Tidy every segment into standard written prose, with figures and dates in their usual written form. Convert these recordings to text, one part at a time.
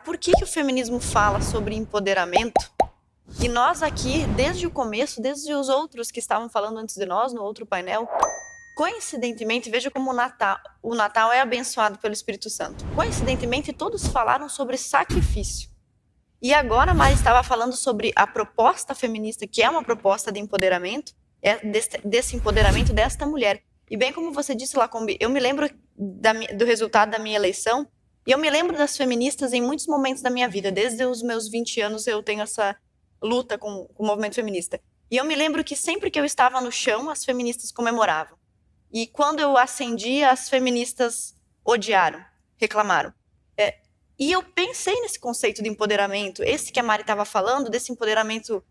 por que o feminismo fala sobre empoderamento? E nós aqui, desde o começo, desde os outros que estavam falando antes de nós, no outro painel, coincidentemente, veja como o Natal é abençoado pelo Espírito Santo. Coincidentemente, todos falaram sobre sacrifício. E agora a Mari estava falando sobre a proposta feminista, que é uma proposta de empoderamento, desse empoderamento desta mulher. E bem como você disse, Lacombe, eu me lembro do resultado da minha eleição, e eu me lembro das feministas em muitos momentos da minha vida. Desde os meus 20 anos eu tenho essa luta com o movimento feminista. E eu me lembro que sempre que eu estava no chão, as feministas comemoravam. E quando eu ascendi, as feministas odiaram, reclamaram. E eu pensei nesse conceito de empoderamento, esse que a Mari estava falando, desse empoderamento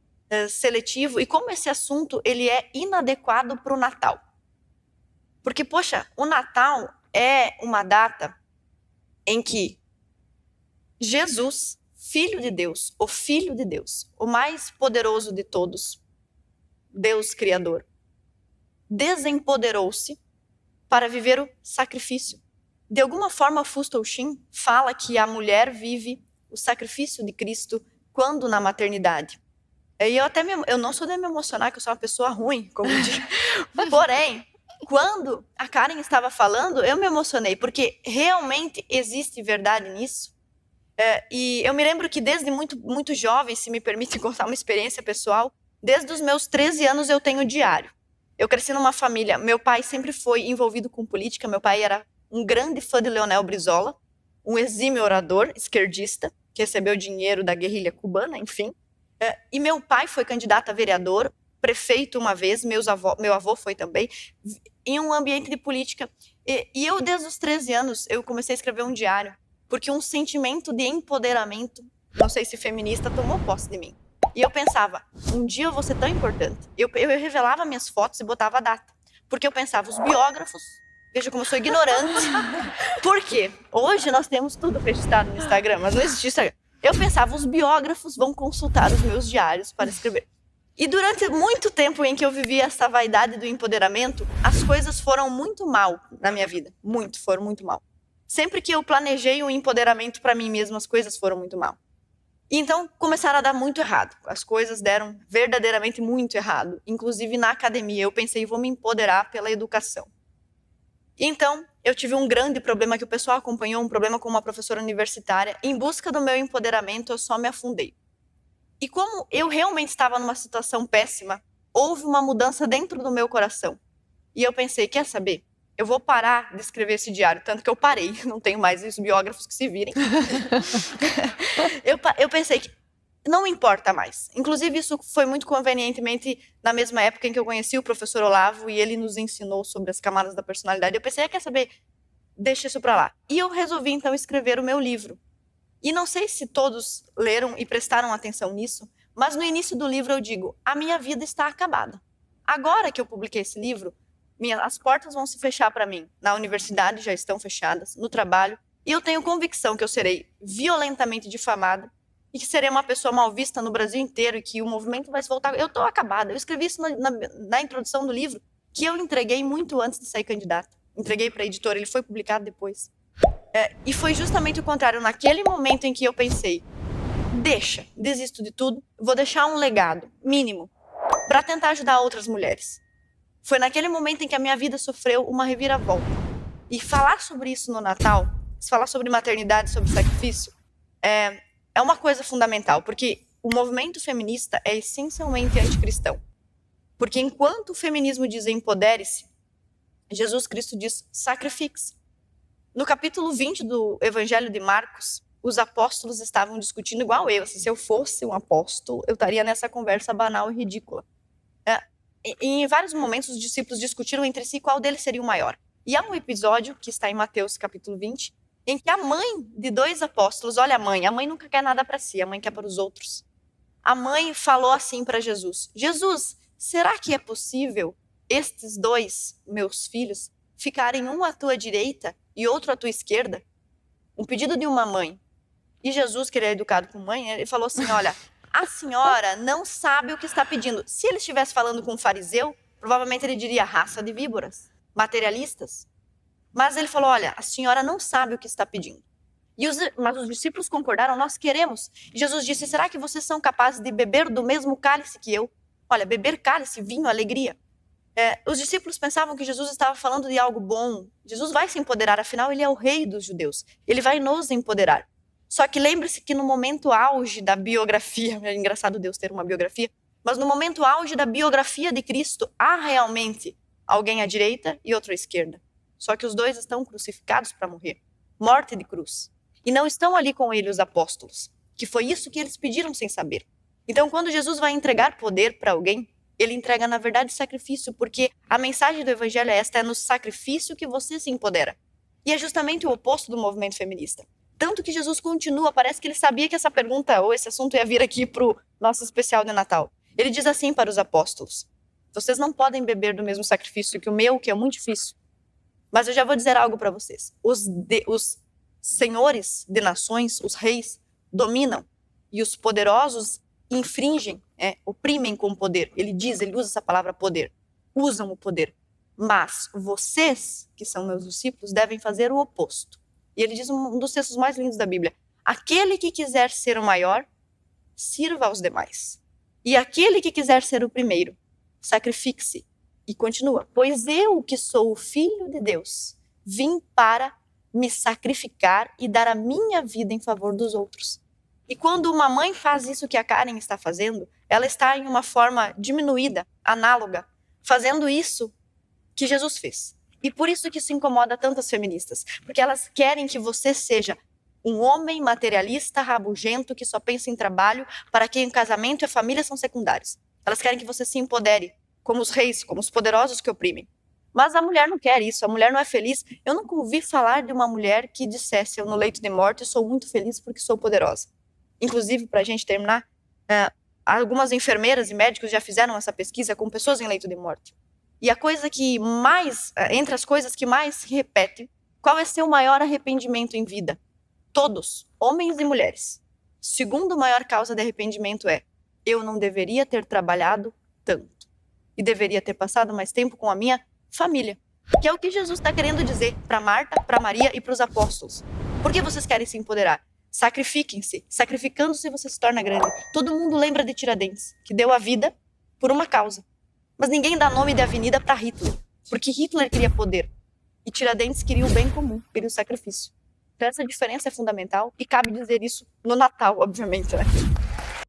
seletivo, e como esse assunto ele é inadequado para o Natal. Porque, poxa, o Natal é uma data em que Jesus, Filho de Deus, o mais poderoso de todos, Deus Criador, desempoderou-se para viver o sacrifício. De alguma forma, o Fustel Shin fala que a mulher vive o sacrifício de Cristo quando na maternidade. E eu não sou de me emocionar, que eu sou uma pessoa ruim, como diz. Porém, quando a Karen estava falando, eu me emocionei, porque realmente existe verdade nisso. E eu me lembro que desde muito, muito jovem, se me permite contar uma experiência pessoal, desde os meus 13 anos eu tenho diário. Eu cresci numa família, meu pai sempre foi envolvido com política, meu pai era um grande fã de Leonel Brizola, um exímio orador, esquerdista, que recebeu dinheiro da guerrilha cubana, enfim. E meu pai foi candidato a vereador, prefeito uma vez, meu avô foi também, em um ambiente de política. E eu, desde os 13 anos, eu comecei a escrever um diário, porque um sentimento de empoderamento, não sei se feminista, tomou posse de mim. E eu pensava, um dia eu vou ser tão importante. Eu revelava minhas fotos e botava a data. Porque eu pensava, os biógrafos, veja como eu sou ignorante. Por quê? Hoje nós temos tudo registrado no Instagram, mas não existia Instagram. Eu pensava, os biógrafos vão consultar os meus diários para escrever. E durante muito tempo em que eu vivi essa vaidade do empoderamento, as coisas foram muito mal na minha vida. Foram muito mal. Sempre que eu planejei um empoderamento para mim mesma, as coisas foram muito mal. E então começaram a dar muito errado. As coisas deram verdadeiramente muito errado. Inclusive na academia, eu pensei, vou me empoderar pela educação. Então, eu tive um grande problema que o pessoal acompanhou, um problema com uma professora universitária. Em busca do meu empoderamento, eu só me afundei. E como eu realmente estava numa situação péssima, houve uma mudança dentro do meu coração. E eu pensei, quer saber? Eu vou parar de escrever esse diário, tanto que eu parei, não tenho mais os biógrafos que se virem. Eu pensei que não importa mais. Inclusive, isso foi muito convenientemente na mesma época em que eu conheci o professor Olavo e ele nos ensinou sobre as camadas da personalidade. Eu pensei, quer saber? Deixa isso para lá. E eu resolvi, então, escrever o meu livro. E não sei se todos leram e prestaram atenção nisso, mas no início do livro eu digo, a minha vida está acabada. Agora que eu publiquei esse livro, as portas vão se fechar para mim. Na universidade já estão fechadas, no trabalho. E eu tenho convicção que eu serei violentamente difamada e que serei uma pessoa mal vista no Brasil inteiro e que o movimento vai se voltar. Eu estou acabada. Eu escrevi isso na introdução do livro, que eu entreguei muito antes de sair candidata. Entreguei para a editora, ele foi publicado depois. E foi justamente o contrário. Naquele momento em que eu pensei, desisto de tudo, vou deixar um legado mínimo para tentar ajudar outras mulheres. Foi naquele momento em que a minha vida sofreu uma reviravolta. E falar sobre isso no Natal, falar sobre maternidade, sobre sacrifício, é uma coisa fundamental, porque o movimento feminista é essencialmente anticristão. Porque enquanto o feminismo diz empodere-se, Jesus Cristo diz sacrifique-se. No capítulo 20 do Evangelho de Marcos, os apóstolos estavam discutindo igual eu. Se eu fosse um apóstolo, eu estaria nessa conversa banal e ridícula. E em vários momentos, os discípulos discutiram entre si qual deles seria o maior. E há um episódio, que está em Mateus capítulo 20, em que a mãe de dois apóstolos, olha a mãe nunca quer nada para si, a mãe quer para os outros. A mãe falou assim para Jesus, Jesus, será que é possível estes dois meus filhos ficarem um à tua direita e outro à tua esquerda? Um pedido de uma mãe. E Jesus, que ele é educado com mãe, ele falou assim, olha, a senhora não sabe o que está pedindo. Se ele estivesse falando com um fariseu, provavelmente ele diria raça de víboras, materialistas. Mas ele falou, olha, a senhora não sabe o que está pedindo. Mas os discípulos concordaram, nós queremos. E Jesus disse, será que vocês são capazes de beber do mesmo cálice que eu? Olha, beber cálice, vinho, alegria. Os discípulos pensavam que Jesus estava falando de algo bom. Jesus vai se empoderar, afinal ele é o rei dos judeus. Ele vai nos empoderar. Só que lembre-se que no momento auge da biografia, é engraçado Deus ter uma biografia, mas no momento auge da biografia de Cristo, há realmente alguém à direita e outro à esquerda. Só que os dois estão crucificados para morrer. Morte de cruz. E não estão ali com ele os apóstolos, que foi isso que eles pediram sem saber. Então, quando Jesus vai entregar poder para alguém, ele entrega, na verdade, sacrifício, porque a mensagem do evangelho é esta, é no sacrifício que você se empodera. E é justamente o oposto do movimento feminista. Tanto que Jesus continua, parece que ele sabia que essa pergunta ou esse assunto ia vir aqui para o nosso especial de Natal. Ele diz assim para os apóstolos, vocês não podem beber do mesmo sacrifício que o meu, que é muito difícil. Mas eu já vou dizer algo para vocês. Os senhores de nações, os reis, dominam. E os poderosos infringem, oprimem com o poder. Ele usa essa palavra poder. Usam o poder. Mas vocês, que são meus discípulos, devem fazer o oposto. E ele diz um dos textos mais lindos da Bíblia. Aquele que quiser ser o maior, sirva aos demais. E aquele que quiser ser o primeiro, sacrifique-se. E continua. Pois eu, que sou o Filho de Deus, vim para me sacrificar e dar a minha vida em favor dos outros. E quando uma mãe faz isso que a Karen está fazendo, ela está em uma forma diminuída, análoga, fazendo isso que Jesus fez. E por isso que isso incomoda tantas feministas, porque elas querem que você seja um homem materialista, rabugento, que só pensa em trabalho, para quem o casamento e a família são secundários. Elas querem que você se empodere, como os reis, como os poderosos que oprimem. Mas a mulher não quer isso, a mulher não é feliz. Eu nunca ouvi falar de uma mulher que dissesse, eu no leito de morte sou muito feliz porque sou poderosa. Inclusive, para a gente terminar, algumas enfermeiras e médicos já fizeram essa pesquisa com pessoas em leito de morte. E a coisa que mais, entre as coisas que mais se repetem, qual é seu maior arrependimento em vida? Todos, homens e mulheres. Segunda maior causa de arrependimento é, eu não deveria ter trabalhado tanto. E deveria ter passado mais tempo com a minha família. Que é o que Jesus está querendo dizer para Marta, para Maria e para os apóstolos. Por que vocês querem se empoderar? Sacrifiquem-se. Sacrificando-se você se torna grande. Todo mundo lembra de Tiradentes, que deu a vida por uma causa. Mas ninguém dá nome de avenida para Hitler, porque Hitler queria poder. E Tiradentes queria o bem comum, queria o sacrifício. Então essa diferença é fundamental e cabe dizer isso no Natal, obviamente, né?